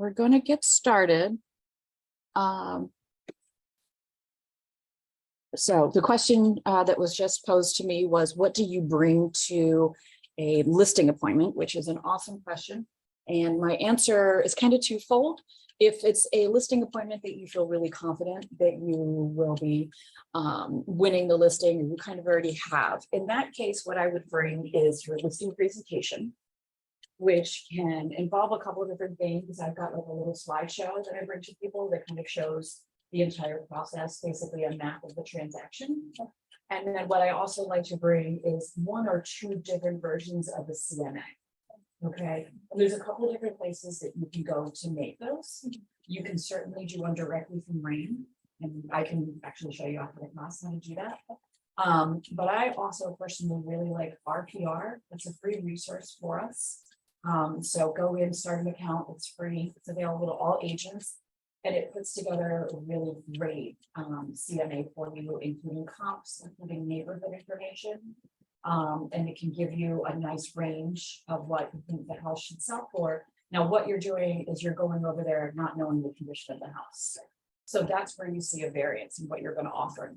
we're going to get started. So the question that was just posed to me was, what do you bring to a listing appointment, which is an awesome question. And my answer is kind of twofold. If it's a listing appointment that you feel really confident that you will be winning the listing, and you kind of already have, in that case, what I would bring is your listing presentation, which can involve a couple of different things. I've got like a little slideshow that I bring to people that kind of shows the entire process, basically a map of the transaction. And then what I also like to bring is 1 or 2 different versions of the CMA. Okay, and there's a couple of different places that you can go to make those. You can certainly do one directly from RAIN, and I can actually show you after the class how to do that. But I also personally really like RPR. It's a free resource for us. So go in, start an account, it's free, it's available to all agents, and it puts together a really great CMA for you, including comps, including neighborhood information. And it can give you a nice range of what you think the house should sell for. Now, what you're doing is you're going over there not knowing the condition of the house. So that's where you see a variance in what you're going to offer.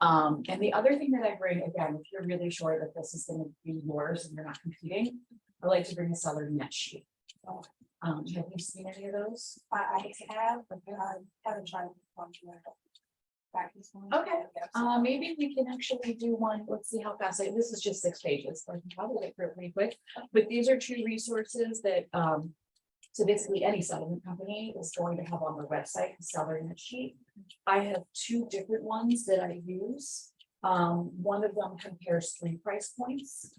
And the other thing that I bring, again, if you're really sure that this is going to be yours and you're not competing, I like to bring a seller net sheet. Have you seen any of those? I have, but I haven't tried to practice one. Okay, maybe we can actually do one. Let's see how fast this is just 6 pages. So I can probably get through it pretty quick. But these are 2 resources that so basically any settlement company is going to have on their website, the seller net sheet. I have 2 different ones that I use. One of them compares 3 price points.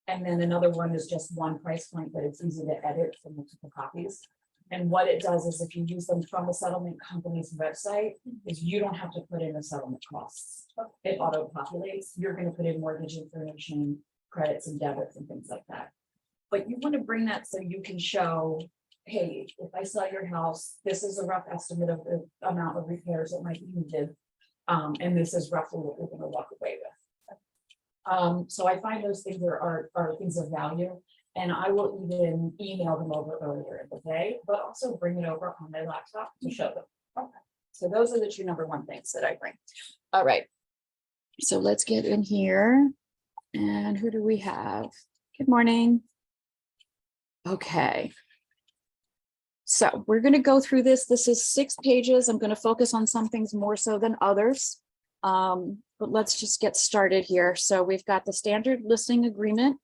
And then another one is just 1 price point, but it's easy to edit for multiple copies. And what it does is if you use them from the settlement company's website, is you don't have to put in the settlement costs. It auto populates. You're going to put in mortgage information, credits and debits and things like that. But you want to bring that so you can show, hey, if I sell your house, this is a rough estimate of the amount of repairs that might be needed. And this is roughly what we're going to walk away with. So I find those things are things of value, and I will even email them over earlier in the day, but also bring it over on my laptop to show them. Okay. So those are the 2 number 1 things that I bring. All right. So let's get in here. And who do we have? Good morning. Okay. So we're going to go through this. This is 6 pages. I'm going to focus on some things more so than others. But let's just get started here. So we've got the standard listing agreement.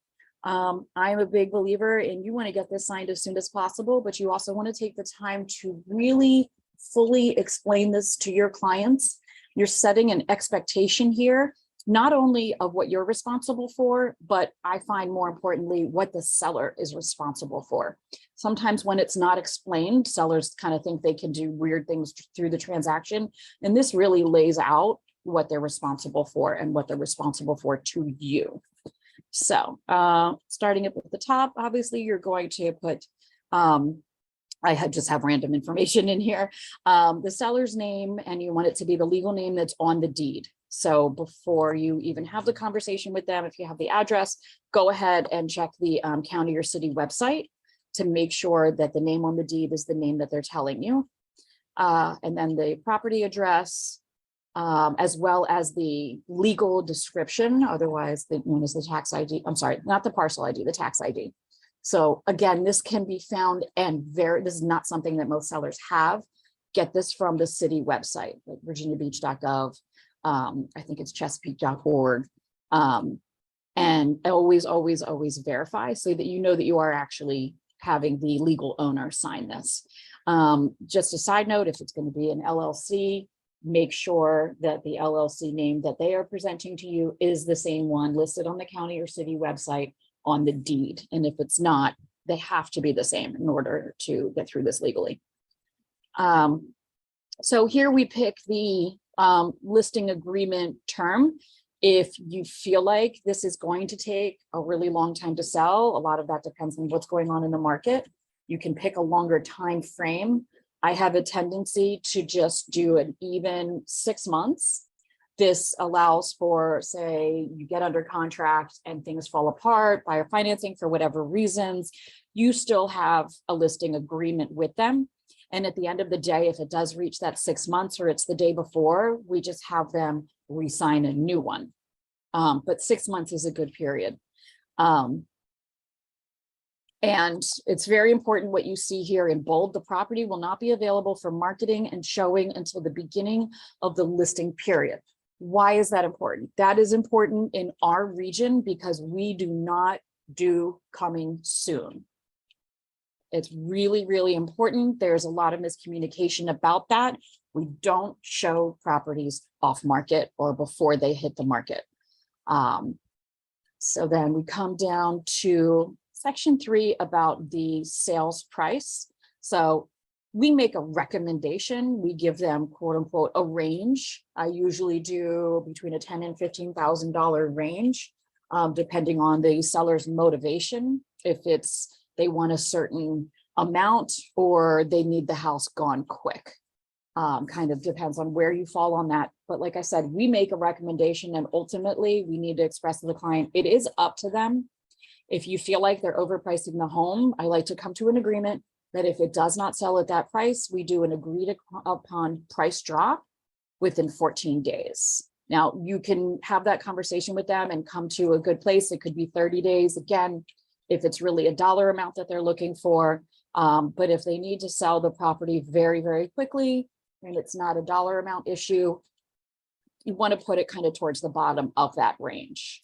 I'm a big believer in you want to get this signed as soon as possible, but you also want to take the time to really fully explain this to your clients. You're setting an expectation here, not only of what you're responsible for, but I find more importantly, what the seller is responsible for. Sometimes when it's not explained, sellers kind of think they can do weird things through the transaction. And this really lays out what they're responsible for and what they're responsible for to you. So starting up at the top, obviously you're going to put, just have random information in here, the seller's name, and you want it to be the legal name that's on the deed. So before you even have the conversation with them, if you have the address, go ahead and check the county or city website to make sure that the name on the deed is the name that they're telling you. And then the property address, as well as the legal description, otherwise known as the tax ID. I'm sorry, not the parcel ID, the tax ID. So again, this can be found and this is not something that most sellers have. Get this from the city website, like virginiabeach.gov. I think it's chesapeake.org. And always verify so that you know that you are actually having the legal owner sign this. Just a side note, if it's going to be an LLC, make sure that the LLC name that they are presenting to you is the same one listed on the county or city website on the deed. And if it's not, they have to be the same in order to get through this legally. So here we pick the listing agreement term. If you feel like this is going to take a really long time to sell, a lot of that depends on what's going on in the market. You can pick a longer time frame. I have a tendency to just do an even 6 months. This allows for, say, you get under contract and things fall apart, buyer financing for whatever reasons, you still have a listing agreement with them. And at the end of the day, if it does reach that 6 months or it's the day before, we just have them re-sign a new one. But 6 months is a good period. And it's very important what you see here in bold. The property will not be available for marketing and showing until the beginning of the listing period. Why is that important? That is important in our region because we do not do coming soon. It's really, really important. There's a lot of miscommunication about that. We don't show properties off market or before they hit the market. So then we come down to section 3 about the sales price. So we make a recommendation. We give them, quote unquote, a range. I usually do between a $10,000 and $15,000 range, depending on the seller's motivation. If it's they want a certain amount or they need the house gone quick. Kind of depends on where you fall on that. But like I said, we make a recommendation and ultimately we need to express to the client, it is up to them. If you feel like they're overpricing the home, I like to come to an agreement that if it does not sell at that price, we do an agreed upon price drop within 14 days. Now you can have that conversation with them and come to a good place. It could be 30 days. Again, if it's really a dollar amount that they're looking for. But if they need to sell the property very, very quickly, and it's not a dollar amount issue, you want to put it kind of towards the bottom of that range,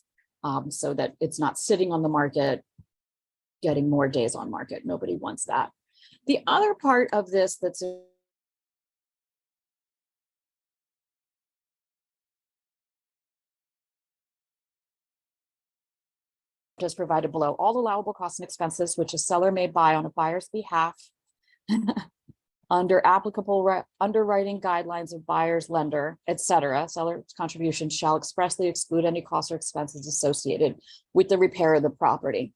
so that it's not sitting on the market, getting more days on market. Nobody wants that. The other part of this that's just provided below all allowable costs and expenses which a seller may buy on a buyer's behalf under applicable underwriting guidelines of buyer's lender, etc. Seller's contributions shall expressly exclude any costs or expenses associated with the repair of the property.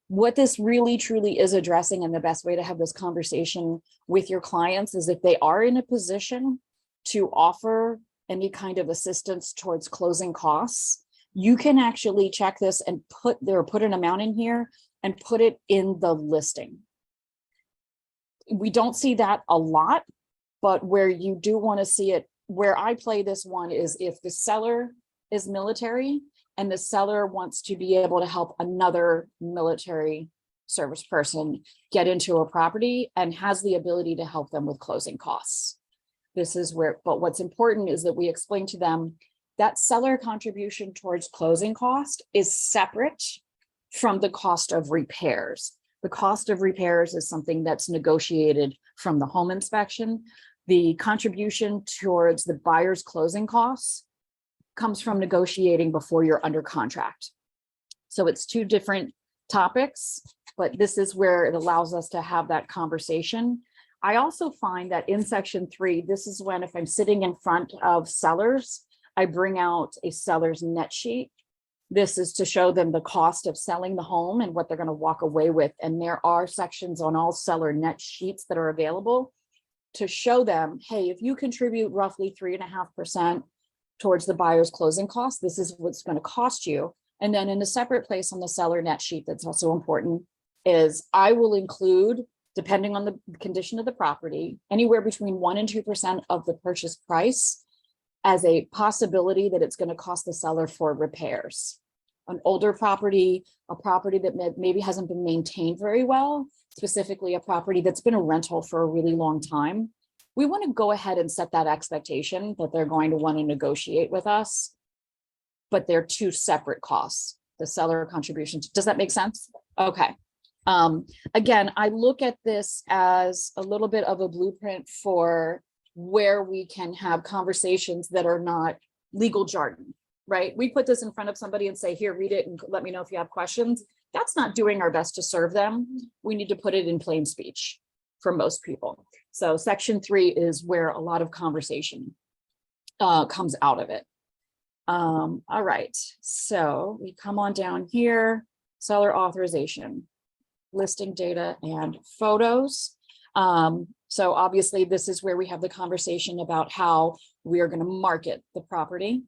What this really truly is addressing, and the best way to have this conversation with your clients, is if they are in a position to offer any kind of assistance towards closing costs, you can actually check this and put an amount in here and put it in the listing. We don't see that a lot, but where you do want to see it, where I play this one is if the seller is military and the seller wants to be able to help another military service person get into a property and has the ability to help them with closing costs. This is where, but what's important is that we explain to them that seller contribution towards closing cost is separate from the cost of repairs. The cost of repairs is something that's negotiated from the home inspection. The contribution towards the buyer's closing costs comes from negotiating before you're under contract. So it's two different topics, but this is where it allows us to have that conversation. I also find that in section 3, this is when, if I'm sitting in front of sellers, I bring out a seller's net sheet. This is to show them the cost of selling the home and what they're going to walk away with. And there are sections on all seller net sheets that are available to show them, hey, if you contribute roughly 3.5% towards the buyer's closing costs, this is what's going to cost you. And then in a separate place on the seller net sheet that's also important is I will include, depending on the condition of the property, anywhere between 1% and 2% of the purchase price as a possibility that it's going to cost the seller for repairs. An older property, a property that maybe hasn't been maintained very well, specifically a property that's been a rental for a really long time, we want to go ahead and set that expectation that they're going to want to negotiate with us, but they're two separate costs, the seller contributions. Does that make sense? Okay. Again, I look at this as a little bit of a blueprint for where we can have conversations that are not legal jargon, right? We put this in front of somebody and say, here, read it and let me know if you have questions. That's not doing our best to serve them. We need to put it in plain speech for most people. So section 3 is where a lot of conversation comes out of it. All right, so we come on down here, seller authorization, listing data and photos. So obviously this is where we have the conversation about how we are going to market the property.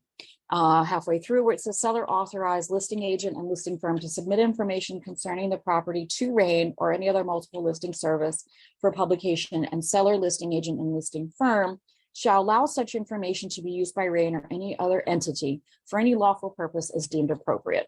halfway through where it says seller authorized listing agent and listing firm to submit information concerning the property to RAIN or any other multiple listing service for publication, and seller, listing agent, and listing firm shall allow such information to be used by RAIN or any other entity for any lawful purpose as deemed appropriate.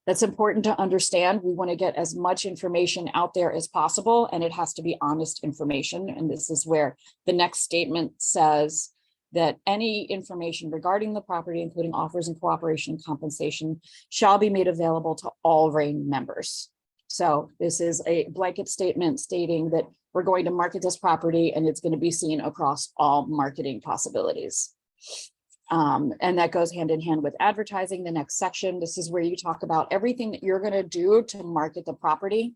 That's important to understand. We want to get as much information out there as possible, and it has to be honest information. And this is where the next statement says that any information regarding the property, including offers and cooperation and compensation, shall be made available to all RAIN members. So this is a blanket statement stating that we're going to market this property and it's going to be seen across all marketing possibilities. And that goes hand in hand with advertising. The next section, this is where you talk about everything that you're going to do to market the property.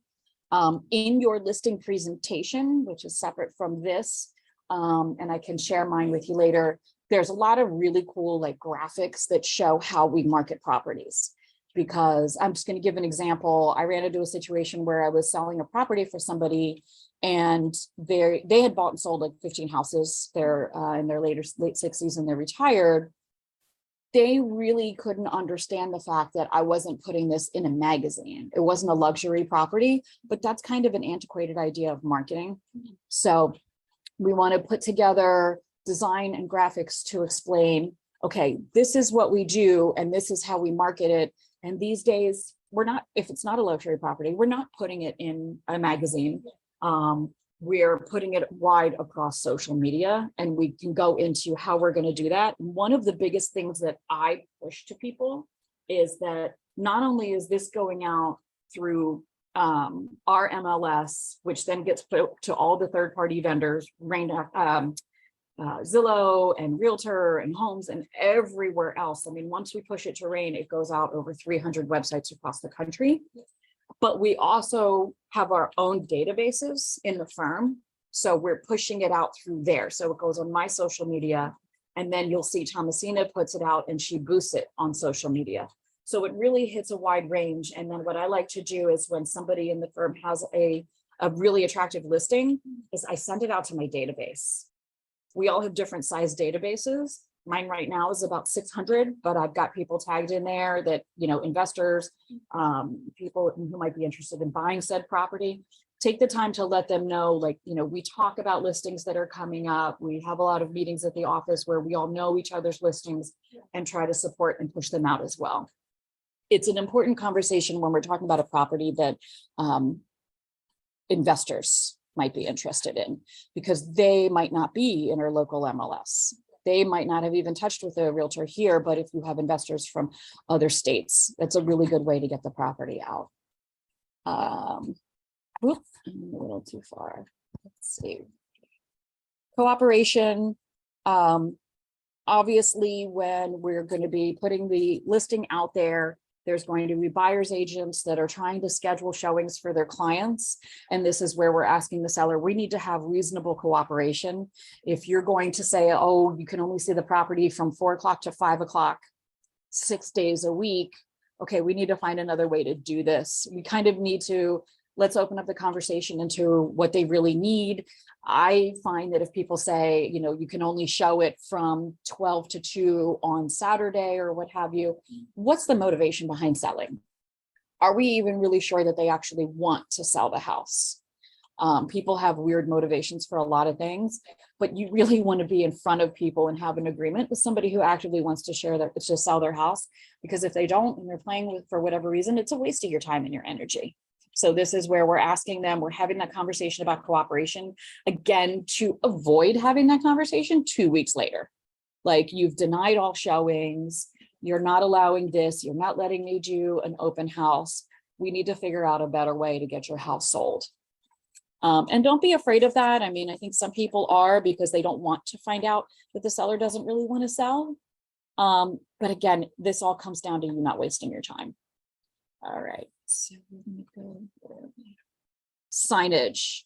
In your listing presentation, which is separate from this, and I can share mine with you later, there's a lot of really cool like graphics that show how we market properties. Because I'm just going to give an example. I ran into a situation where I was selling a property for somebody, and they had bought and sold like 15 houses. They're in their late 60s and they're retired. They really couldn't understand the fact that I wasn't putting this in a magazine. It wasn't a luxury property, but that's kind of an antiquated idea of marketing. So we want to put together design and graphics to explain, okay, this is what we do and this is how we market it. And these days, we're not, if it's not a luxury property, we're not putting it in a magazine. We're putting it wide across social media, and we can go into how we're going to do that. One of the biggest things that I push to people is that not only is this going out through our MLS, which then gets put to all the third-party vendors, Zillow and Realtor and Homes and everywhere else. I mean, once we push it to RAIN, it goes out over 300 websites across the country. But we also have our own databases in the firm. So we're pushing it out through there. So it goes on my social media, and then you'll see Thomasina puts it out and she boosts it on social media. So it really hits a wide range. And then what I like to do is when somebody in the firm has a really attractive listing, is I send it out to my database. We all have different size databases. Mine right now is about 600, but I've got people tagged in there that, you know, investors, people who might be interested in buying said property. Take the time to let them know, like, you know, we talk about listings that are coming up. We have a lot of meetings at the office where we all know each other's listings and try to support and push them out as well. It's an important conversation when we're talking about a property that investors might be interested in, because they might not be in our local MLS. They might not have even touched with a realtor here, but if you have investors from other states, that's a really good way to get the property out. Oops, I'm a little too far. Let's see. Cooperation. Obviously, when we're going to be putting the listing out there, there's going to be buyer's agents that are trying to schedule showings for their clients. And this is where we're asking the seller, we need to have reasonable cooperation. If you're going to say, oh, you can only see the property from 4 o'clock to 5 o'clock, 6 days a week. Okay, we need to find another way to do this. We kind of need to, let's open up the conversation into what they really need. I find that if people say, you know, you can only show it from 12 to 2 on Saturday or what have you, what's the motivation behind selling? Are we even really sure that they actually want to sell the house? People have weird motivations for a lot of things, but you really want to be in front of people and have an agreement with somebody who actively wants to share that, to sell their house. Because if they don't, and they're playing with, for whatever reason, it's a waste of your time and your energy. So this is where we're asking them, we're having that conversation about cooperation, again, to avoid having that conversation 2 weeks later. Like, you've denied all showings, you're not allowing this, you're not letting me do an open house. We need to figure out a better way to get your house sold. And don't be afraid of that. I mean, I think some people are, because they don't want to find out that the seller doesn't really want to sell. But again, this all comes down to you not wasting your time. All right. So we're gonna go signage.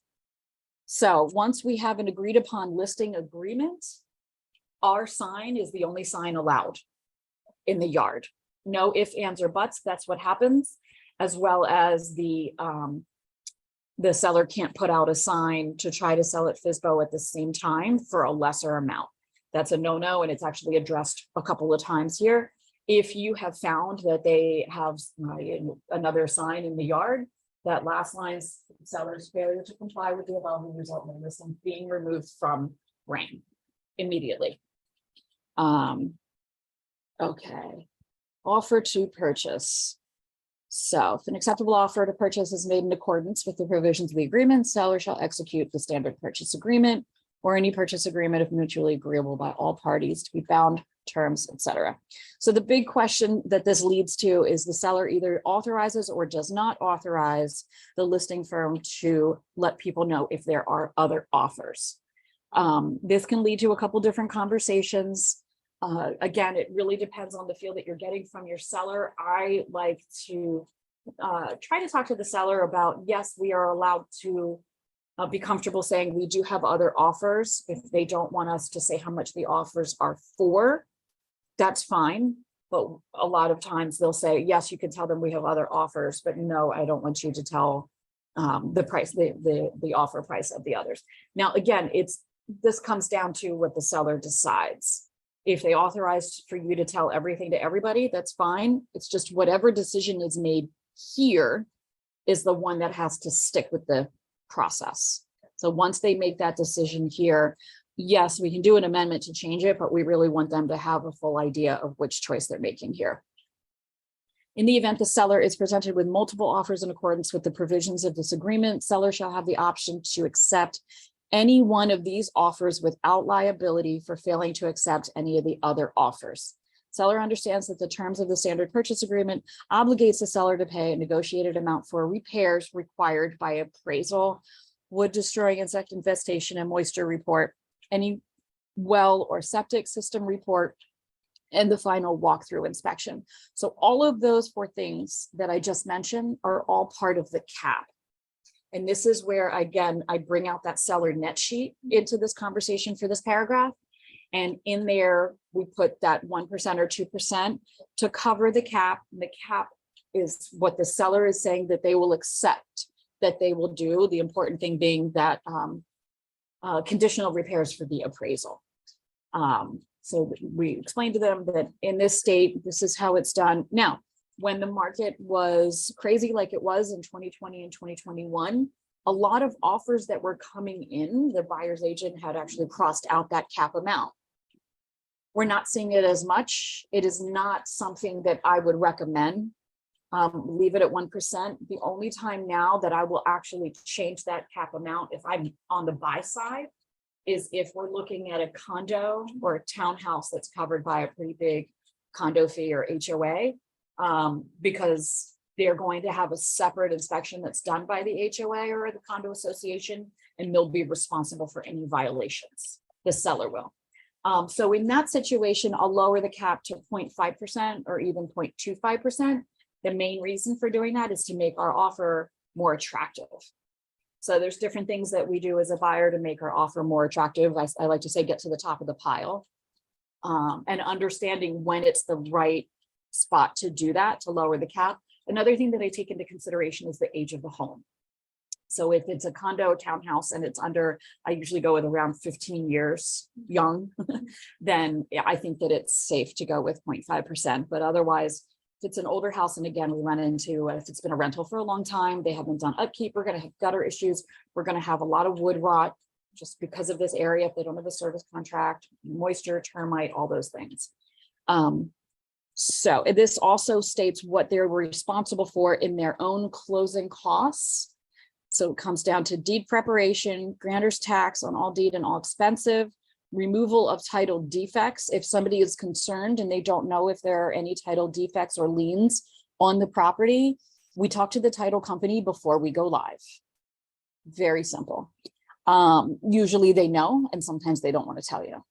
So once we have an agreed upon listing agreement, our sign is the only sign allowed in the yard. No ifs, ands, or buts. That's what happens. As well as the seller can't put out a sign to try to sell at FSBO at the same time for a lesser amount. That's a no-no, and it's actually addressed a couple of times here. If you have found that they have another sign in the yard, that last line's seller's failure to comply with the above will result in the listing being removed from RAIN immediately. Okay, offer to purchase. So if an acceptable offer to purchase is made in accordance with the provisions of the agreement, seller shall execute the standard purchase agreement or any purchase agreement if mutually agreeable by all parties to be bound, terms, etc. So the big question that this leads to is the seller either authorizes or does not authorize the listing firm to let people know if there are other offers. This can lead to a couple different conversations. Again, it really depends on the feel that you're getting from your seller. I like to try to talk to the seller about, yes, we are allowed to be comfortable saying we do have other offers. If they don't want us to say how much the offers are for, that's fine. But a lot of times they'll say, yes, you can tell them we have other offers, but no, I don't want you to tell the price, the offer price of the others. Now, again, this comes down to what the seller decides. If they authorize for you to tell everything to everybody, that's fine. It's just whatever decision is made here is the one that has to stick with the process. So once they make that decision here, yes, we can do an amendment to change it, but we really want them to have a full idea of which choice they're making here. In the event the seller is presented with multiple offers in accordance with the provisions of this agreement, seller shall have the option to accept any one of these offers without liability for failing to accept any of the other offers. Seller understands that the terms of the standard purchase agreement obligates the seller to pay a negotiated amount for repairs required by appraisal, wood destroying insect infestation and moisture report, any well or septic system report, and the final walkthrough inspection. So all of those 4 things that I just mentioned are all part of the cap. And this is where, again, I bring out that seller net sheet into this conversation for this paragraph. And in there, we put that 1% or 2% to cover the cap. And the cap is what the seller is saying that they will accept, that they will do. The important thing being that conditional repairs for the appraisal. So we explained to them that in this state, this is how it's done. Now, when the market was crazy like it was in 2020 and 2021, a lot of offers that were coming in, the buyer's agent had actually crossed out that cap amount. We're not seeing it as much. It is not something that I would recommend. Leave it at 1%. The only time now that I will actually change that cap amount if I'm on the buy side is if we're looking at a condo or a townhouse that's covered by a pretty big condo fee or HOA. Because they're going to have a separate inspection that's done by the HOA or the condo association, and they'll be responsible for any violations. The seller will. So in that situation, I'll lower the cap to 0.5% or even 0.25%. The main reason for doing that is to make our offer more attractive. So there's different things that we do as a buyer to make our offer more attractive. I like to say, get to the top of the pile, and understanding when it's the right spot to do that, to lower the cap. Another thing that I take into consideration is the age of the home. So if it's a condo townhouse and it's under, I usually go with around 15 years young, then I think that it's safe to go with 0.5%. But otherwise, if it's an older house, and again, we run into, if it's been a rental for a long time, they haven't done upkeep, we're going to have gutter issues. We're going to have a lot of wood rot just because of this area. If they don't have a service contract, moisture, termite, all those things. So this also states what they're responsible for in their own closing costs. So it comes down to deed preparation, grantor's tax on all deed and all expensive, removal of title defects. If somebody is concerned and they don't know if there are any title defects or liens on the property, we talk to the title company before we go live. Very simple. Usually they know, and sometimes they don't want to tell you.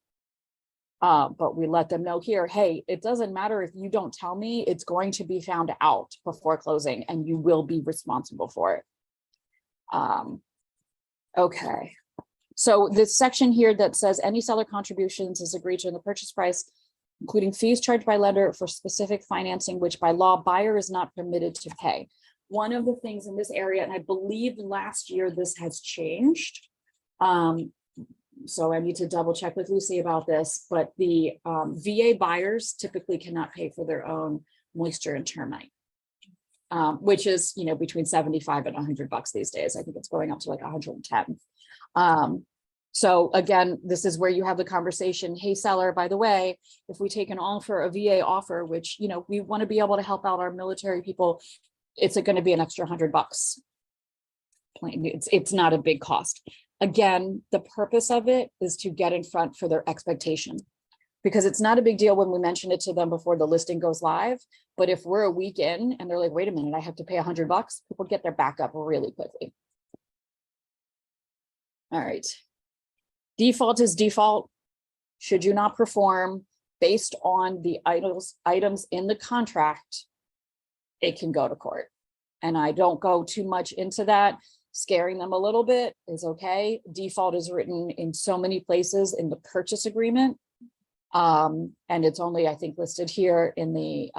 But we let them know here, hey, it doesn't matter if you don't tell me, it's going to be found out before closing and you will be responsible for it. Okay, so this section here that says any seller contributions is agreed to in the purchase price, including fees charged by lender for specific financing, which by law buyer is not permitted to pay. One of the things in this area, and I believe last year this has changed, So I need to double check with Lucy about this, but the VA buyers typically cannot pay for their own moisture and termite. Which is, you know, between 75 and $100 these days. I think it's going up to like 110. So again, this is where you have the conversation. Hey, seller, by the way, if we take an offer, a VA offer, which, you know, we want to be able to help out our military people, it's going to be an extra $100. It's not a big cost. Again, the purpose of it is to get in front for their expectation, because it's not a big deal when we mention it to them before the listing goes live. But if we're a week in and they're like, wait a minute, I have to pay $100, people get their back up really quickly. All right. Default is default. Should you not perform based on the items in the contract, it can go to court. And I don't go too much into that. Scaring them a little bit is okay. Default is written in so many places in the purchase agreement. And it's only, I think, listed here in the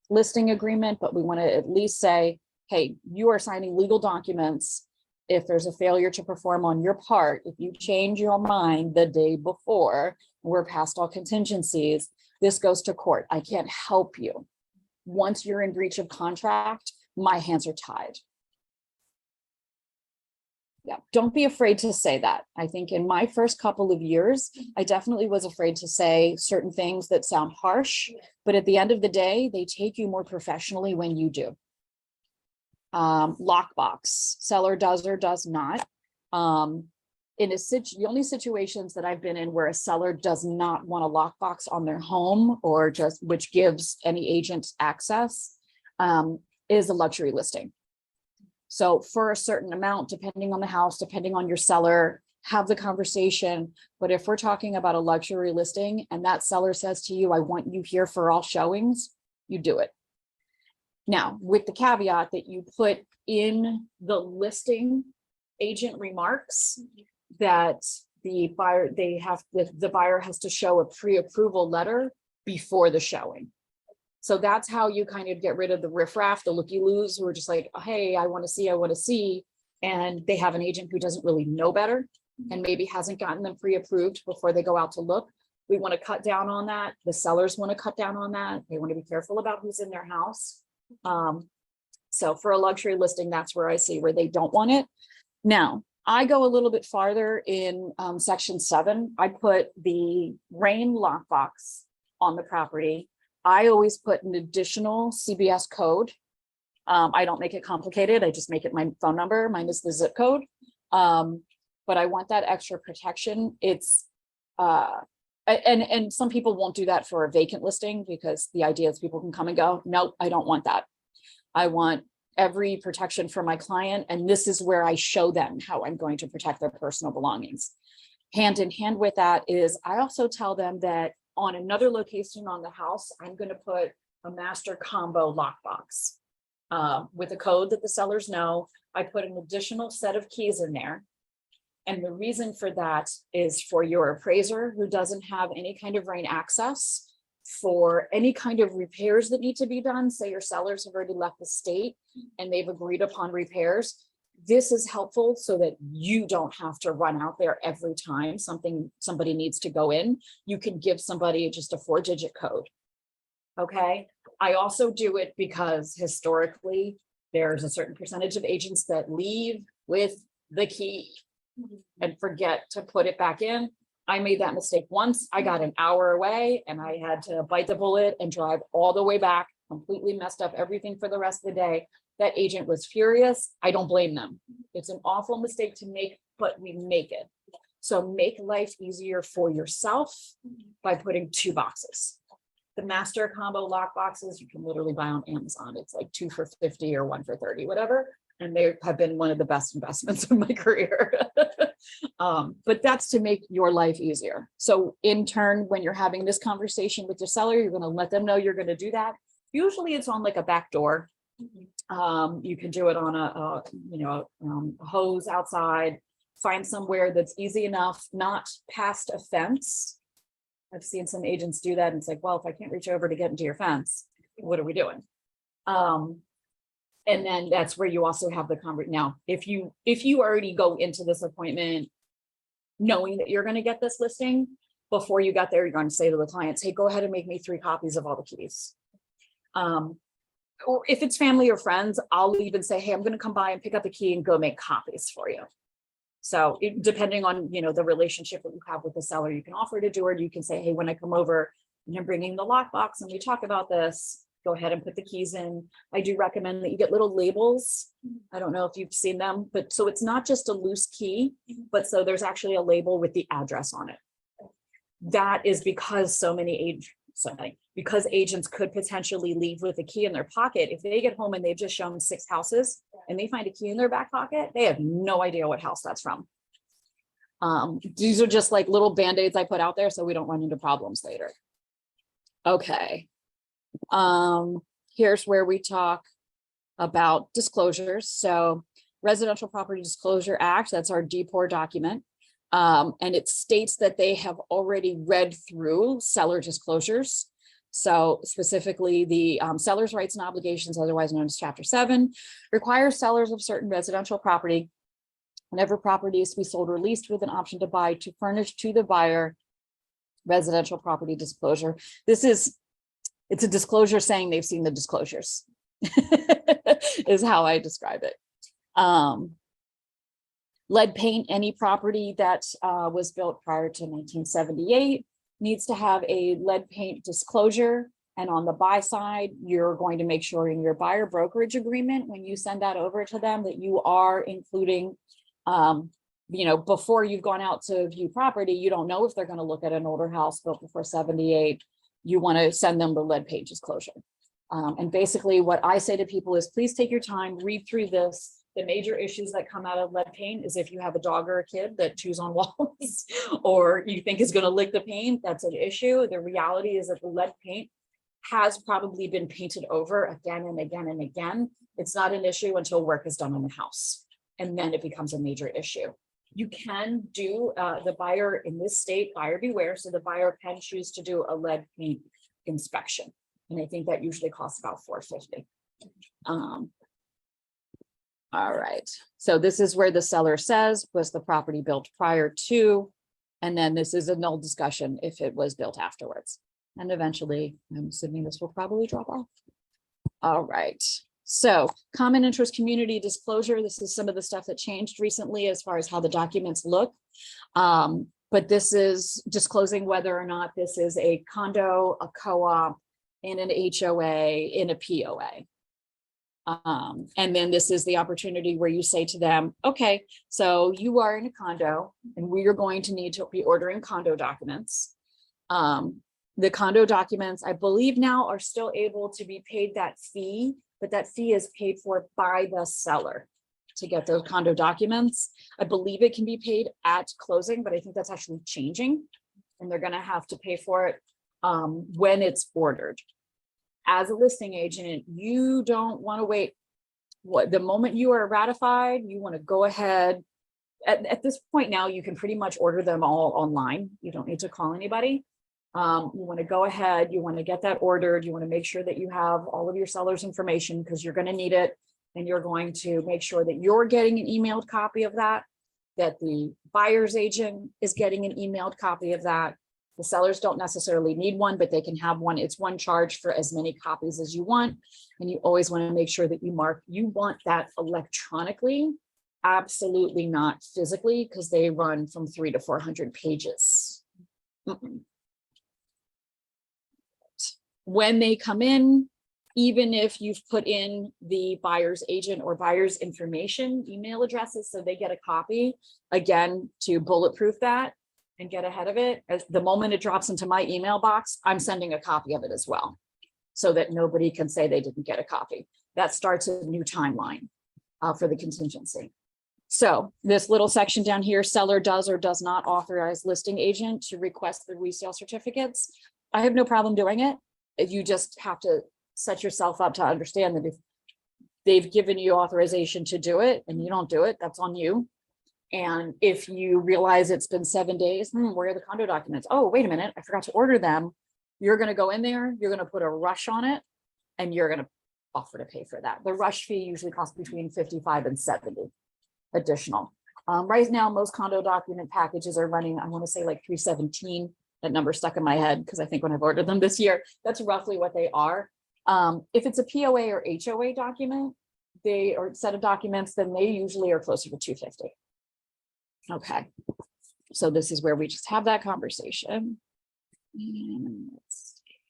listing agreement, but we want to at least say, hey, you are signing legal documents. If there's a failure to perform on your part, if you change your mind the day before, we're past all contingencies, this goes to court. I can't help you. Once you're in breach of contract, my hands are tied. Yeah, don't be afraid to say that. I think in my first couple of years, I definitely was afraid to say certain things that sound harsh, but at the end of the day, they take you more professionally when you do. Lockbox, seller does or does not. The only situations that I've been in where a seller does not want a lockbox on their home, or just which gives any agent access, is a luxury listing. So for a certain amount, depending on the house, depending on your seller, have the conversation. But if we're talking about a luxury listing and that seller says to you, I want you here for all showings, you do it. Now, with the caveat that you put in the listing agent remarks that the buyer, the buyer has to show a pre-approval letter before the showing. So that's how you kind of get rid of the riffraff, the looky-loos who are just like, oh, hey, I want to see. And they have an agent who doesn't really know better and maybe hasn't gotten them pre-approved before they go out to look. We want to cut down on that. The sellers want to cut down on that. They want to be careful about who's in their house. So for a luxury listing, that's where I see where they don't want it. Now, I go a little bit farther in section 7. I put the rain lockbox on the property. I always put an additional CBS code. I don't make it complicated. I just make it my phone number. Mine is the zip code. But I want that extra protection. It's and some people won't do that for a vacant listing because the idea is people can come and go. Nope, I don't want that. I want every protection for my client. And this is where I show them how I'm going to protect their personal belongings. Hand in hand with that is I also tell them that on another location on the house, I'm going to put a master combo lockbox with a code that the sellers know. I put an additional set of keys in there. And the reason for that is for your appraiser who doesn't have any kind of rain access for any kind of repairs that need to be done. Say your sellers have already left the state and they've agreed upon repairs. This is helpful so that you don't have to run out there every time somebody needs to go in. You can give somebody just a 4-digit code. Okay. I also do it because historically there's a certain percentage of agents that leave with the key and forget to put it back in. I made that mistake once. I got an hour away and I had to bite the bullet and drive all the way back, completely messed up everything for the rest of the day. That agent was furious. I don't blame them. It's an awful mistake to make, but we make it. So make life easier for yourself by putting 2 boxes. The master combo lock boxes, you can literally buy on Amazon. It's like 2 for $50 or 1 for $30, whatever. And they have been one of the best investments of my career. But that's to make your life easier. So in turn, when you're having this conversation with your seller, you're going to let them know you're going to do that. Usually it's on like a back door. You can do it on a hose outside, find somewhere that's easy enough, not past a fence. I've seen some agents do that and it's like, well, if I can't reach over to get into your fence, what are we doing? And then that's where you also have the conversation. Now, if you already go into this appointment knowing that you're going to get this listing. Before you got there, you're going to say to the clients, hey, go ahead and make me 3 copies of all the keys. Or if it's family or friends, I'll even say, hey, I'm going to come by and pick up a key and go make copies for you. So depending on, the relationship that you have with the seller, you can offer to do it. You can say, hey, when I come over and I'm bringing the lockbox and we talk about this, go ahead and put the keys in. I do recommend that you get little labels. I don't know if you've seen them, but so it's not just a loose key, but so there's actually a label with the address on it. That is because because agents could potentially leave with a key in their pocket. If they get home and they've just shown 6 houses and they find a key in their back pocket, they have no idea what house that's from. These are just like little band-aids I put out there so we don't run into problems later. Okay. Here's where we talk about disclosures. So Residential Property Disclosure Act, that's our DPOR document. And it states that they have already read through seller disclosures. So specifically the seller's rights and obligations, otherwise known as Chapter 7, requires sellers of certain residential property, whenever property is to be sold or leased with an option to buy, to furnish to the buyer residential property disclosure. It's a disclosure saying they've seen the disclosures is how I describe it. Lead paint, any property that was built prior to 1978 needs to have a lead paint disclosure. And on the buy side, you're going to make sure in your buyer brokerage agreement, when you send that over to them, that you are including, before you've gone out to view property, you don't know if they're going to look at an older house built before 78. You want to send them the lead paint disclosure. And basically what I say to people is, please take your time, read through this. The major issues that come out of lead paint is if you have a dog or a kid that chews on walls or you think is going to lick the paint, that's an issue. The reality is that the lead paint has probably been painted over again and again and again. It's not an issue until work is done on the house, and then it becomes a major issue. You can do the buyer in this state, buyer beware. So the buyer can choose to do a lead paint inspection. And I think that usually costs about $450. All right, so this is where the seller says, was the property built prior to, and then this is a null discussion if it was built afterwards. And eventually, I'm assuming this will probably drop off. All right, so common interest community disclosure. This is some of the stuff that changed recently as far as how the documents look. But this is disclosing whether or not this is a condo, a co-op, in an HOA, in a POA. And then this is the opportunity where you say to them, okay, so you are in a condo and we are going to need to be ordering condo documents. The condo documents, I believe now, are still able to be paid that fee, but that fee is paid for by the seller to get those condo documents. I believe it can be paid at closing, but I think that's actually changing and they're going to have to pay for it when it's ordered. As a listing agent, you don't want to wait. The moment you are ratified, you want to go ahead. At this point now, you can pretty much order them all online. You don't need to call anybody. You want to go ahead, you want to get that ordered. You want to make sure that you have all of your seller's information because you're going to need it. And you're going to make sure that you're getting an emailed copy of that the buyer's agent is getting an emailed copy of that. The sellers don't necessarily need one, but they can have one. It's one charge for as many copies as you want. And you always want to make sure that you want that electronically, absolutely not physically, because they run from 300 to 400 pages. When they come in, even if you've put in the buyer's agent or buyer's information, email addresses, so they get a copy, again, to bulletproof that and get ahead of it. As the moment it drops into my email box, I'm sending a copy of it as well, so that nobody can say they didn't get a copy. That starts a new timeline for the contingency. So this little section down here, seller does or does not authorize listing agent to request the resale certificates. I have no problem doing it. You just have to set yourself up to understand that if they've given you authorization to do it and you don't do it, that's on you. And if you realize it's been 7 days, where are the condo documents? Oh, wait a minute, I forgot to order them. You're going to go in there, you're going to put a rush on it, and you're going to offer to pay for that. The rush fee usually costs between 55 and 70 additional. Right now, most condo document packages are running, I want to say like 317. That number stuck in my head because I think when I've ordered them this year, that's roughly what they are. If it's a POA or HOA document, they or set of documents, then they usually are closer to 250. Okay, so this is where we just have that conversation. And let's see.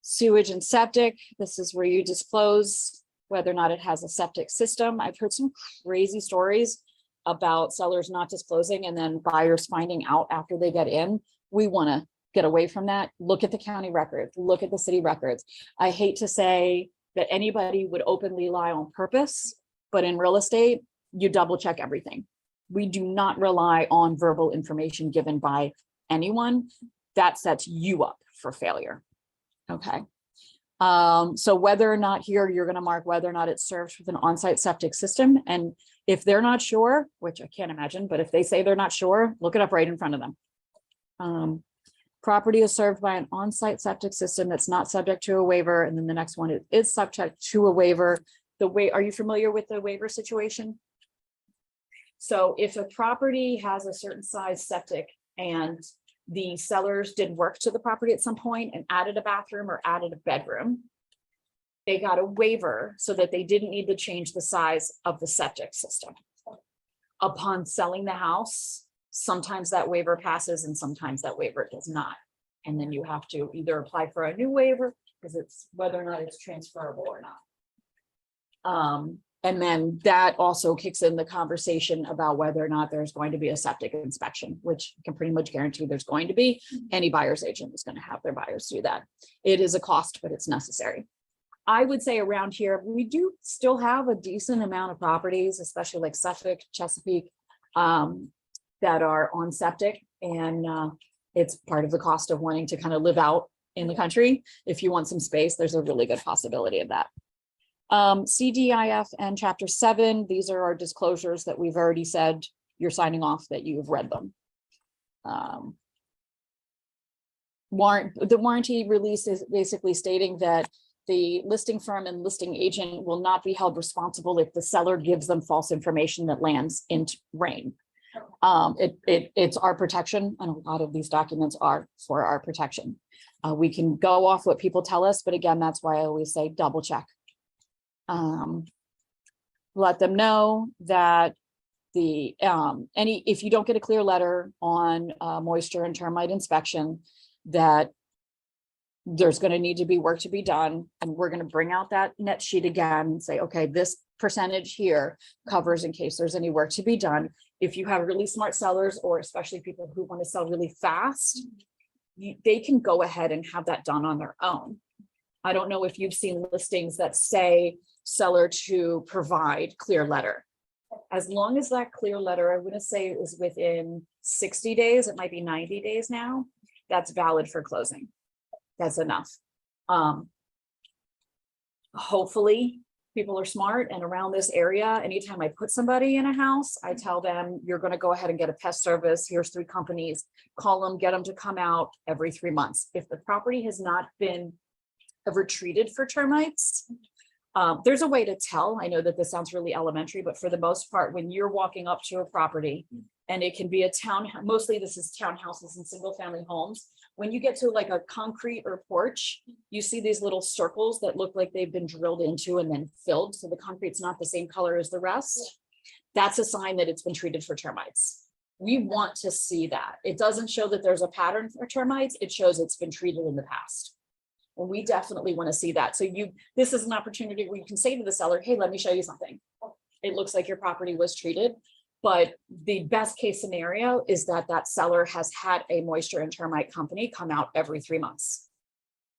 Sewage and septic, this is where you disclose whether or not it has a septic system. I've heard some crazy stories about sellers not disclosing and then buyers finding out after they get in. We want to get away from that. Look at the county records, look at the city records. I hate to say that anybody would openly lie on purpose, but in real estate, you double check everything. We do not rely on verbal information given by anyone. That sets you up for failure. Okay. So whether or not here, you're going to mark whether or not it's served with an on-site septic system. And if they're not sure, which I can't imagine, but if they say they're not sure, look it up right in front of them. Property is served by an on-site septic system that's not subject to a waiver. And then the next one is subject to a waiver. Are you familiar with the waiver situation? So if a property has a certain size septic and the sellers did work to the property at some point and added a bathroom or added a bedroom, they got a waiver so that they didn't need to change the size of the septic system. Upon selling the house, sometimes that waiver passes and sometimes that waiver does not. And then you have to either apply for a new waiver because it's whether or not it's transferable or not. And then that also kicks in the conversation about whether or not there's going to be a septic inspection, which I can pretty much guarantee there's going to be. Any buyer's agent is going to have their buyers do that. It is a cost, but it's necessary. I would say around here, we do still have a decent amount of properties, especially like Suffolk, Chesapeake, that are on septic. And it's part of the cost of wanting to kind of live out in the country. If you want some space, there's a really good possibility of that. CDIF and Chapter 7, these are our disclosures that we've already said you're signing off that you've read them. The warranty release is basically stating that the listing firm and listing agent will not be held responsible if the seller gives them false information that lands in rain. It's our protection, and a lot of these documents are for our protection. We can go off what people tell us, but again, that's why I always say double check. Let them know that if you don't get a clear letter on moisture and termite inspection, that there's going to need to be work to be done, and we're going to bring out that net sheet again and say, okay, this percentage here covers in case there's any work to be done. If you have really smart sellers, or especially people who want to sell really fast, they can go ahead and have that done on their own. I don't know if you've seen listings that say seller to provide clear letter. As long as that clear letter, I wouldn't say it was within 60 days, it might be 90 days now, that's valid for closing. That's enough. Hopefully people are smart, and around this area, anytime I put somebody in a house, I tell them, you're going to go ahead and get a pest service. Here's 3 companies, call them, get them to come out every 3 months. If the property has not been ever treated for termites, there's a way to tell. I know that this sounds really elementary, but for the most part, when you're walking up to a property, and it can be a town, mostly this is townhouses and single family homes. When you get to like a concrete or porch, you see these little circles that look like they've been drilled into and then filled. So the concrete's not the same color as the rest. That's a sign that it's been treated for termites. We want to see that. It doesn't show that there's a pattern for termites. It shows it's been treated in the past. And we definitely want to see that. So this is an opportunity where you can say to the seller, hey, let me show you something. It looks like your property was treated. But the best case scenario is that that seller has had a moisture and termite company come out every 3 months.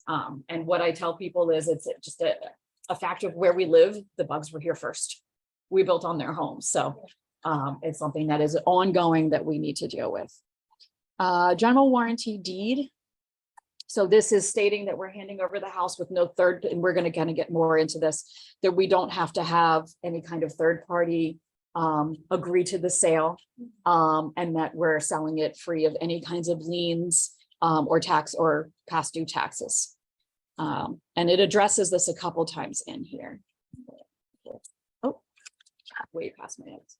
And what I tell people is it's just a fact of where we live. The bugs were here first. We built on their homes. So it's something that is ongoing that we need to deal with. General warranty deed. So this is stating that we're handing over the house with no third, and we're going to get more into this, that we don't have to have any kind of third party agree to the sale, and that we're selling it free of any kinds of liens or tax or past due taxes. And it addresses this a couple times in here. Oh, way past my notes.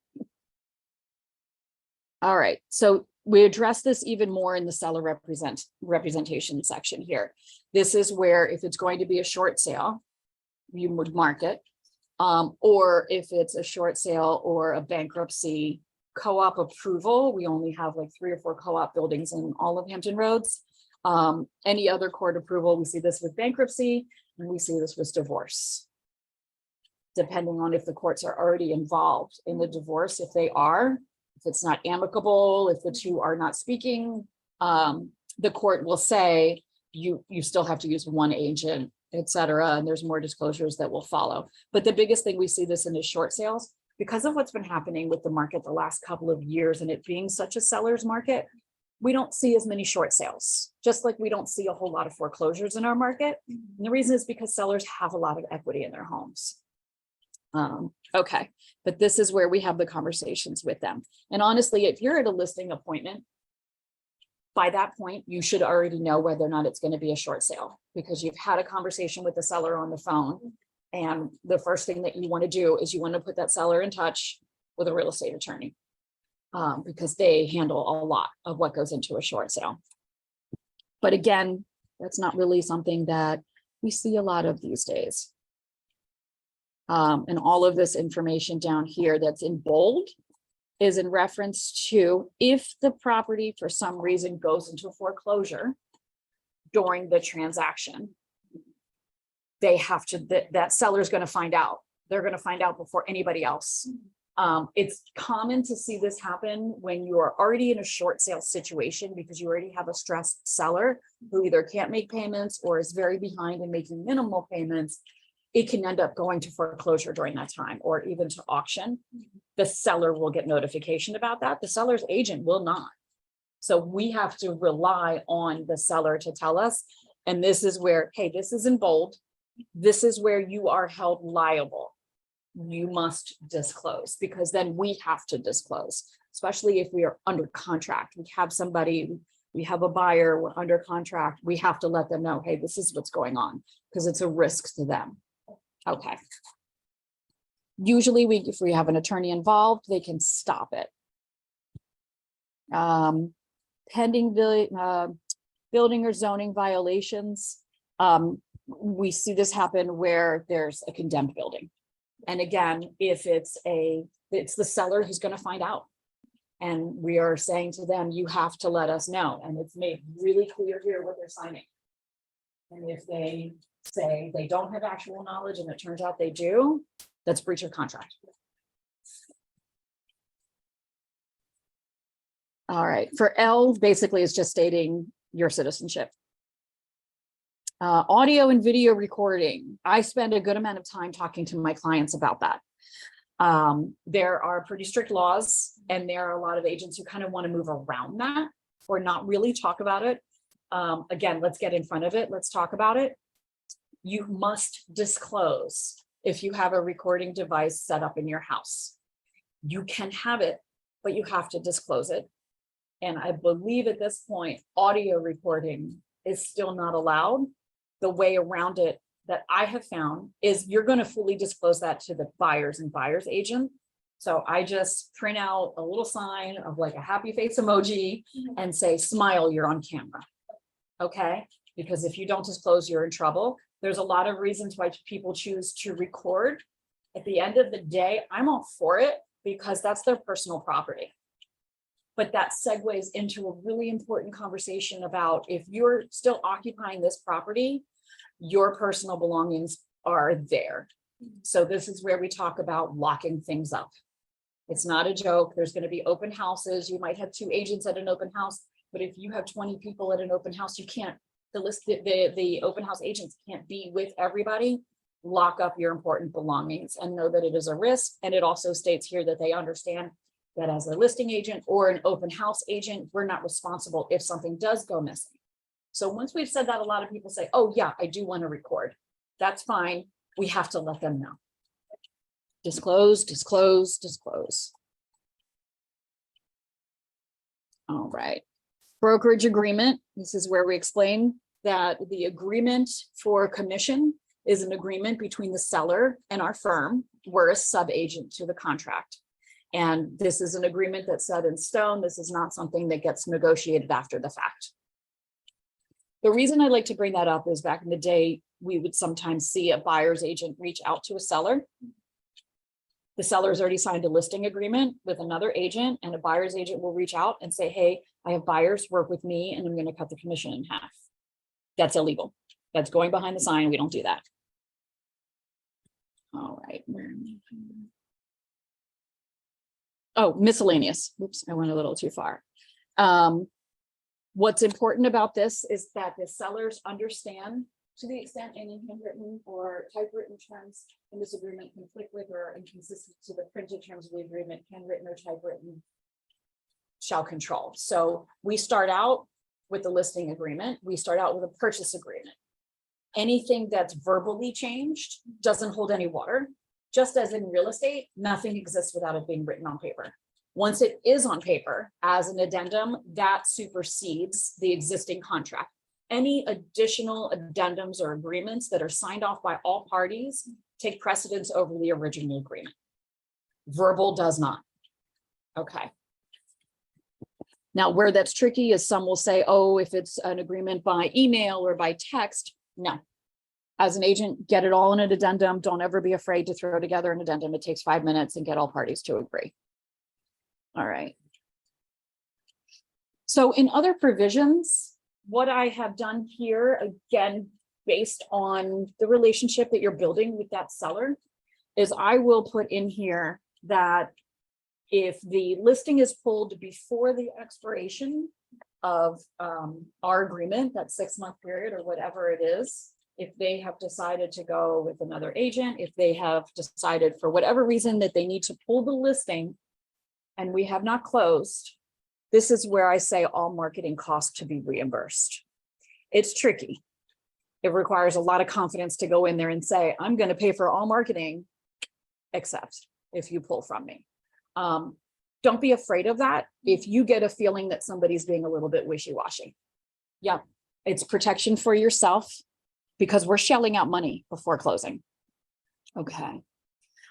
All right, so we address this even more in the seller representation section here. This is where if it's going to be a short sale, you would mark it. Or if it's a short sale or a bankruptcy co-op approval, we only have like 3 or 4 co-op buildings in all of Hampton Roads. Any other court approval, we see this with bankruptcy and we see this with divorce. Depending on if the courts are already involved in the divorce, if they are, if it's not amicable, if the two are not speaking, the court will say you still have to use one agent, etc. And there's more disclosures that will follow. But the biggest thing we see this in is short sales because of what's been happening with the market the last couple of years and it being such a seller's market. We don't see as many short sales, just like we don't see a whole lot of foreclosures in our market. And the reason is because sellers have a lot of equity in their homes. Okay, but this is where we have the conversations with them. And honestly, if you're at a listing appointment, by that point, you should already know whether or not it's going to be a short sale because you've had a conversation with the seller on the phone. And the first thing that you want to do is you want to put that seller in touch with a real estate attorney because they handle a lot of what goes into a short sale. But again, that's not really something that we see a lot of these days. And all of this information down here that's in bold is in reference to if the property for some reason goes into foreclosure during the transaction, they have to, that seller is going to find out. They're going to find out before anybody else. It's common to see this happen when you are already in a short sale situation because you already have a stressed seller who either can't make payments or is very behind and making minimal payments. It can end up going to foreclosure during that time or even to auction. The seller will get notification about that. The seller's agent will not. So we have to rely on the seller to tell us. And this is where, hey, this is in bold. This is where you are held liable. You must disclose because then we have to disclose, especially if we are under contract. We have somebody, we have a buyer, we're under contract. We have to let them know, hey, this is what's going on because it's a risk to them. Okay. Usually if we have an attorney involved, they can stop it. Pending building or zoning violations. We see this happen where there's a condemned building. And again, if it's the seller who's going to find out. And we are saying to them, you have to let us know. And it's made really clear here what they're signing. And if they say they don't have actual knowledge and it turns out they do, that's breach of contract. All right, for L, basically is just stating your citizenship. Audio and video recording. I spend a good amount of time talking to my clients about that. There are pretty strict laws and there are a lot of agents who kind of want to move around that or not really talk about it. Again, let's get in front of it. Let's talk about it. You must disclose if you have a recording device set up in your house. You can have it, but you have to disclose it. And I believe at this point, audio recording is still not allowed. The way around it that I have found is you're going to fully disclose that to the buyers and buyer's agent. So I just print out a little sign of like a happy face emoji and say, smile, you're on camera. Okay, because if you don't disclose, you're in trouble. There's a lot of reasons why people choose to record. At the end of the day, I'm all for it because that's their personal property. But that segues into a really important conversation about if you're still occupying this property, your personal belongings are there. So this is where we talk about locking things up. It's not a joke. There's going to be open houses. You might have 2 agents at an open house, but if you have 20 people at an open house, you can't, the open house agents can't be with everybody. Lock up your important belongings and know that it is a risk. And it also states here that they understand that as a listing agent or an open house agent, we're not responsible if something does go missing. So once we've said that, a lot of people say, oh yeah, I do want to record. That's fine. We have to let them know. Disclose, disclose, disclose. All right. Brokerage agreement. This is where we explain that the agreement for commission is an agreement between the seller and our firm. We're a sub-agent to the contract. And this is an agreement that's set in stone. This is not something that gets negotiated after the fact. The reason I like to bring that up is back in the day, we would sometimes see a buyer's agent reach out to a seller. The seller's already signed a listing agreement with another agent, and a buyer's agent will reach out and say, hey, I have buyers work with me and I'm going to cut the commission in half. That's illegal. That's going behind the sign. We don't do that. All right. Oh, miscellaneous. Oops, I went a little too far. What's important about this is that the sellers understand, to the extent any handwritten or typewritten terms in this agreement conflict with or inconsistent to the printed terms of the agreement, handwritten or typewritten shall control. So we start out with the listing agreement. We start out with a purchase agreement. Anything that's verbally changed doesn't hold any water. Just as in real estate, nothing exists without it being written on paper. Once it is on paper as an addendum, that supersedes the existing contract. Any additional addendums or agreements that are signed off by all parties take precedence over the original agreement. Verbal does not. Okay. Now, where that's tricky is some will say, oh, if it's an agreement by email or by text, no. As an agent, get it all in an addendum. Don't ever be afraid to throw together an addendum. It takes 5 minutes and get all parties to agree. All right. So in other provisions, what I have done here, again, based on the relationship that you're building with that seller, is I will put in here that if the listing is pulled before the expiration of our agreement, that 6-month period or whatever it is, if they have decided to go with another agent, if they have decided for whatever reason that they need to pull the listing and we have not closed, this is where I say all marketing costs to be reimbursed. It's tricky. It requires a lot of confidence to go in there and say, I'm going to pay for all marketing, except if you pull from me. Don't be afraid of that. If you get a feeling that somebody's being a little bit wishy-washy. Yeah, it's protection for yourself because we're shelling out money before closing. Okay.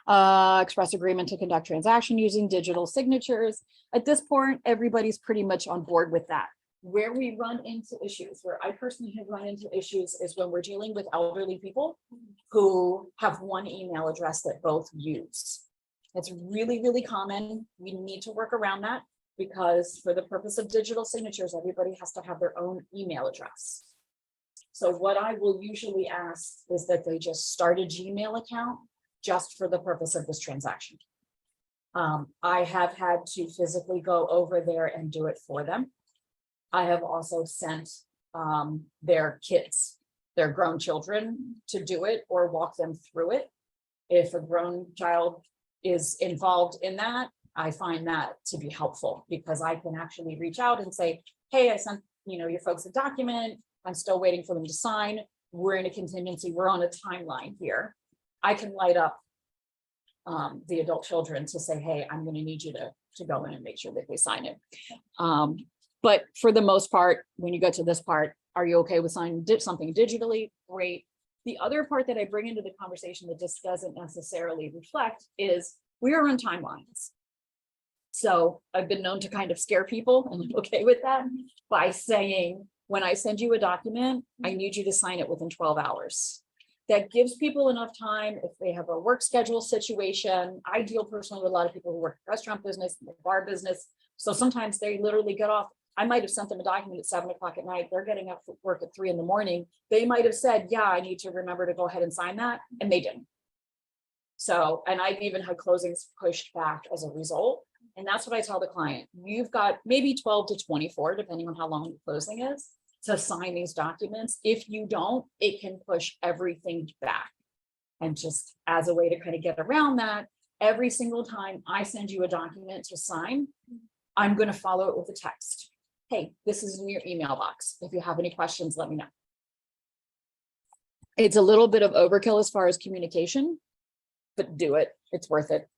Express agreement to conduct transaction using digital signatures. At this point, everybody's pretty much on board with that. Where we run into issues, where I personally have run into issues, is when we're dealing with elderly people who have one email address that both use. It's really, really common. We need to work around that because for the purpose of digital signatures, everybody has to have their own email address. So what I will usually ask is that they just start a Gmail account just for the purpose of this transaction. I have had to physically go over there and do it for them. I have also sent their kids, their grown children, to do it or walk them through it. If a grown child is involved in that, I find that to be helpful because I can actually reach out and say, hey, I sent your folks a document. I'm still waiting for them to sign. We're in a contingency. We're on a timeline here. I can light up the adult children to say, hey, I'm going to need you to go in and make sure that they sign it. But for the most part, when you get to this part, are you okay with signing something digitally? Great. The other part that I bring into the conversation that just doesn't necessarily reflect is we are on timelines. So I've been known to kind of scare people, and I'm okay with that, by saying, when I send you a document, I need you to sign it within 12 hours. That gives people enough time if they have a work schedule situation. I deal personally with a lot of people who work in the restaurant business, the bar business. So sometimes they literally get off. I might have sent them a document at 7 o'clock at night. They're getting up for work at 3 in the morning. They might have said, yeah, I need to remember to go ahead and sign that. And they didn't. So, and I've even had closings pushed back as a result. And that's what I tell the client. You've got maybe 12 to 24, depending on how long the closing is, to sign these documents. If you don't, it can push everything back. And just as a way to kind of get around that, every single time I send you a document to sign, I'm going to follow it with a text. Hey, this is in your email box. If you have any questions, let me know. It's a little bit of overkill as far as communication, but do it. It's worth it.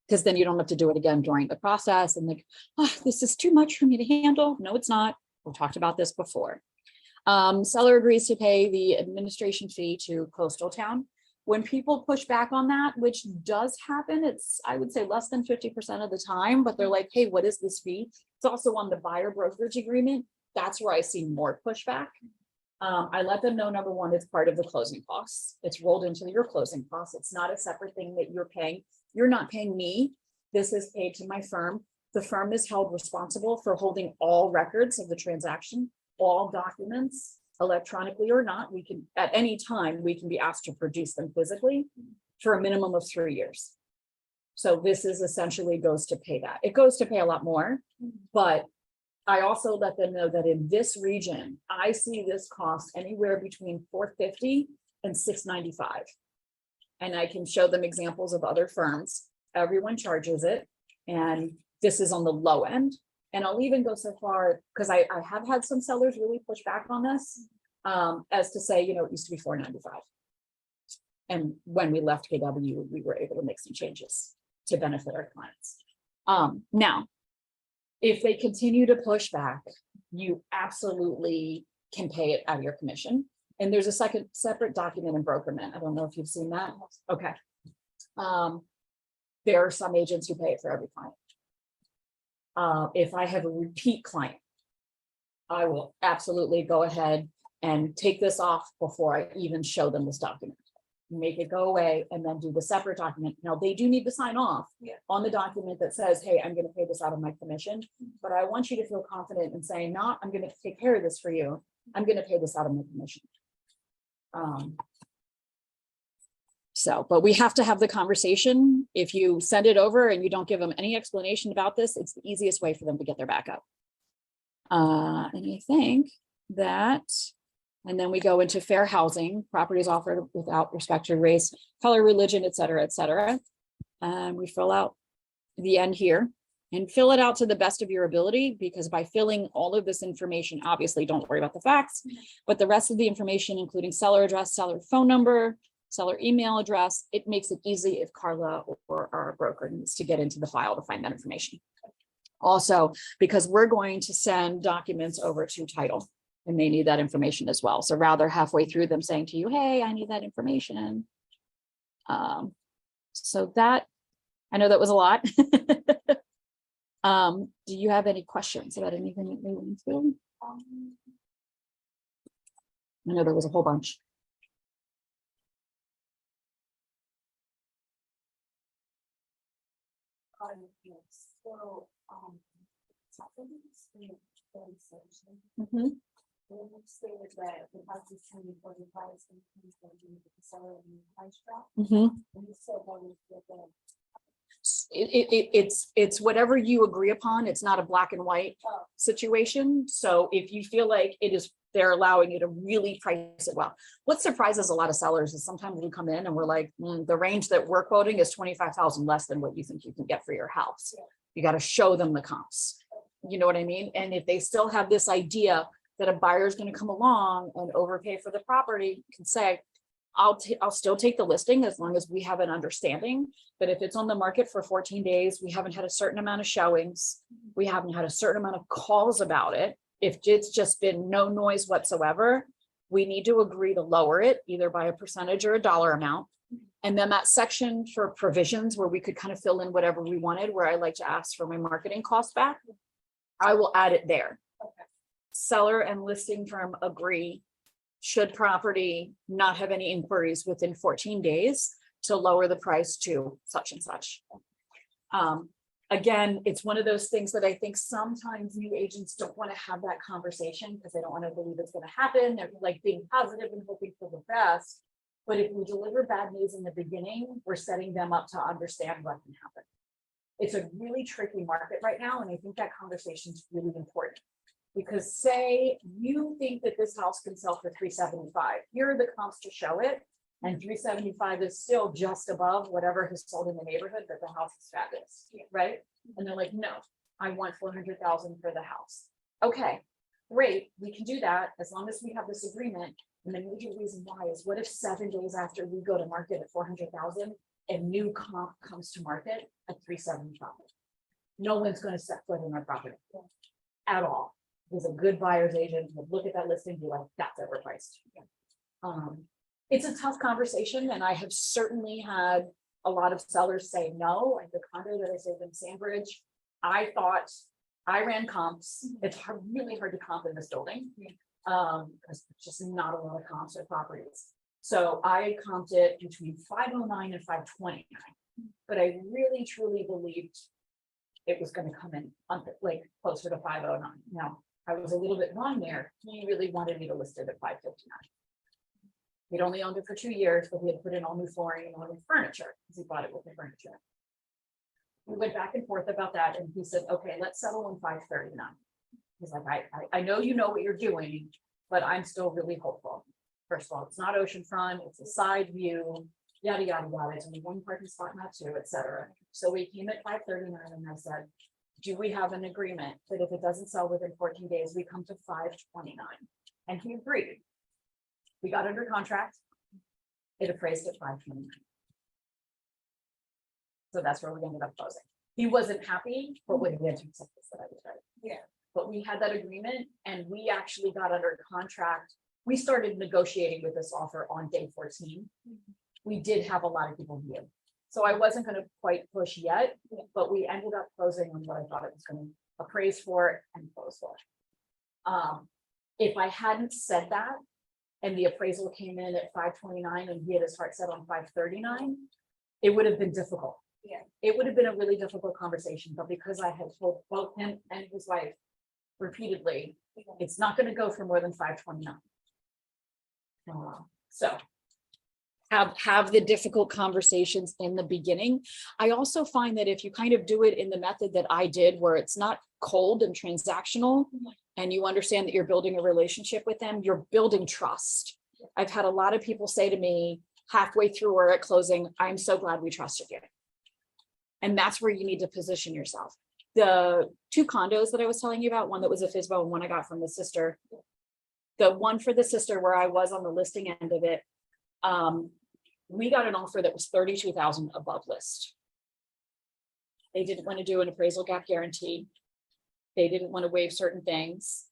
Because then you don't have to do it again during the process and like, oh, this is too much for me to handle. No, it's not. We've talked about this before. Seller agrees to pay the administration fee to Coastal Town. when people push back on that, which does happen, it's, I would say less than 50% of the time, but they're like, hey, what is this fee? It's also on the buyer brokerage agreement. That's where I see more pushback. I let them know, number one, it's part of the closing costs. It's rolled into your closing costs. It's not a separate thing that you're paying. You're not paying me. This is paid to my firm. The firm is held responsible for holding all records of the transaction, all documents, electronically or not. We can, at any time, we can be asked to produce them physically for a minimum of 3 years. So this is essentially goes to pay that. It goes to pay a lot more, but I also let them know that in this region, I see this cost anywhere between $450 and $695. And I can show them examples of other firms. Everyone charges it. And this is on the low end. And I'll even go so far, because I have had some sellers really push back on this, as to say, you know, it used to be $495. And when we left KW, we were able to make some changes to benefit our clients. Now, if they continue to push back, you absolutely can pay it out of your commission. And there's a separate document in Brokerman. I don't know if you've seen that. Okay. There are some agents who pay it for every client. If I have a repeat client, I will absolutely go ahead and take this off before I even show them this document. Make it go away and then do the separate document. Now they do need to sign off on the document that says, hey, I'm going to pay this out of my commission, but I want you to feel confident in saying, not, I'm going to take care of this for you. I'm going to pay this out of my commission. But we have to have the conversation. If you send it over and you don't give them any explanation about this, it's the easiest way for them to get their back up. And I think that, and then we go into fair housing, properties offered without respect to race, color, religion, et cetera, et cetera. And we fill out the end here and fill it out to the best of your ability, because by filling all of this information, obviously don't worry about the facts, but the rest of the information, including seller address, seller phone number, seller email address, it makes it easy if Carla or our broker needs to get into the file to find that information. Also, because we're going to send documents over to title and they need that information as well. So rather halfway through them saying to you, hey, I need that information. So that, I know that was a lot. Do you have any questions about anything that we went through? I know there was a whole bunch. So, Mm-hmm. It's whatever you agree upon. It's not a black and white situation. So if you feel like it is, they're allowing you to really price it well. What surprises a lot of sellers is sometimes we come in and we're like, the range that we're quoting is 25,000 less than what you think you can get for your house. You got to show them the comps. You know what I mean? And if they still have this idea that a buyer is going to come along and overpay for the property, you can say, I'll still take the listing as long as we have an understanding. But if it's on the market for 14 days, we haven't had a certain amount of showings, we haven't had a certain amount of calls about it. If it's just been no noise whatsoever, we need to agree to lower it either by a percentage or a dollar amount. And then that section for provisions where we could kind of fill in whatever we wanted, where I like to ask for my marketing cost back, I will add it there. Seller and listing firm agree, should property not have any inquiries within 14 days, to lower the price to such and such. Again, it's one of those things that I think sometimes new agents don't want to have that conversation because they don't want to believe it's going to happen. They're like being positive and hoping for the best. But if we deliver bad news in the beginning, we're setting them up to understand what can happen. It's a really tricky market right now. And I think that conversation is really important. Because say you think that this house can sell for $375. Here are the comps to show it. And $375 is still just above whatever has sold in the neighborhood, but the house is fabulous, right? And they're like, no, I want $400,000 for the house. Okay, great, we can do that as long as we have this agreement. And the major reason why is, what if 7 days after we go to market at $400,000, a new comp comes to market at $375? No one's going to set foot in our property at all. There's a good buyer's agent would look at that listing and be like, that's overpriced. it's a tough conversation, and I have certainly had a lot of sellers say no. Like the condo that I sold in Sandbridge, I thought I ran comps. It's really hard to comp in this building. Because there's just not a lot of comps or properties. So I comped it between 509 and 529. But I really truly believed it was going to come in like closer to 509. Now, I was a little bit wrong there. He really wanted me to list it at 559. We'd only owned it for 2 years, but we had put in all new flooring and all new furniture because he bought it with the furniture. We went back and forth about that, and he said, okay, let's settle on 539. He's like, I know you know what you're doing, but I'm still really hopeful. First of all, it's not oceanfront, it's a side view, yada, yada, yada. It's only one parking spot, not two, etc. So we came at 539, and I said, do we have an agreement that if it doesn't sell within 14 days, we come to 529? And he agreed. We got under contract. It appraised at 529. So that's where we ended up closing. He wasn't happy, but we had to accept this that I was right. Yeah. But we had that agreement, and we actually got under contract. We started negotiating with this offer on day 14. We did have a lot of people view. So I wasn't going to quite push yet, but we ended up closing on what I thought it was going to appraise for and close for. If I hadn't said that, and the appraisal came in at 529 and he had his heart set on 539, it would have been difficult. Yeah. It would have been a really difficult conversation, but because I had told both him and his wife repeatedly, it's not going to go for more than 529. So have the difficult conversations in the beginning. I also find that if you kind of do it in the method that I did, where it's not cold and transactional, and you understand that you're building a relationship with them, you're building trust. I've had a lot of people say to me halfway through or at closing, I'm so glad we trusted you. And that's where you need to position yourself. The 2 condos that I was telling you about, one that was a FSBO and one I got from the sister. The one for the sister where I was on the listing end of it, we got an offer that was 32,000 above list. They didn't want to do an appraisal gap guarantee. They didn't want to waive certain things.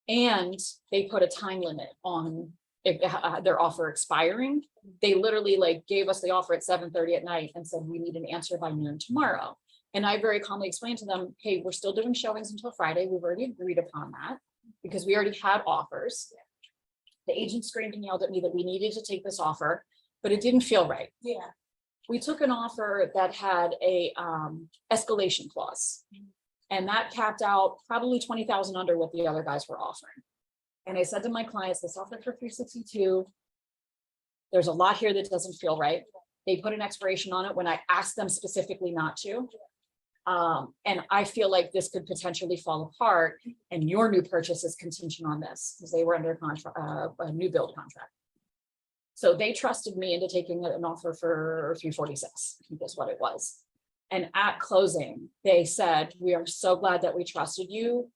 And they put a time limit on their offer expiring. They literally like gave us the offer at 7:30 at night and said, we need an answer by noon tomorrow. And I very calmly explained to them, hey, we're still doing showings until Friday. We've already agreed upon that because we already had offers. The agent screamed and yelled at me that we needed to take this offer, but it didn't feel right. Yeah. We took an offer that had a escalation clause, and that capped out probably 20,000 under what the other guys were offering. And I said to my clients, this offer for 362, there's a lot here that doesn't feel right. They put an expiration on it when I asked them specifically not to. And I feel like this could potentially fall apart, and your new purchase is contingent on this because they were under contract, a new build contract. So they trusted me into taking an offer for 346, I think that's what it was. And at closing, they said, we are so glad that we trusted you.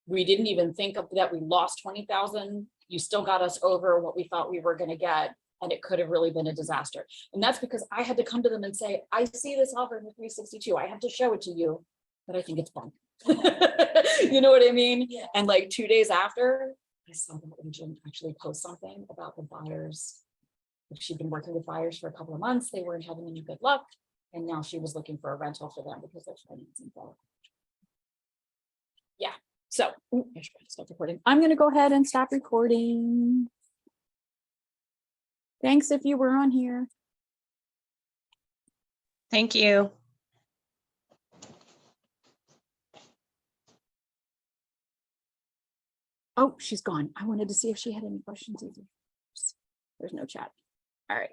We didn't even think of that. We lost 20,000. You still got us over what we thought we were going to get. And it could have really been a disaster. And that's because I had to come to them and say, I see this offer in the 362. I have to show it to you, but I think it's bunk. You know what I mean? Yeah. And like 2 days after, I saw the agent actually post something about the buyers. She'd been working with buyers for a couple of months. They weren't having any good luck. And now she was looking for a rental for them because their financing fell. Yeah. So I should stop recording. I'm going to go ahead and stop recording. Thanks if you were on here. Thank you. Oh, she's gone. I wanted to see if she had any questions either. There's no chat. All right.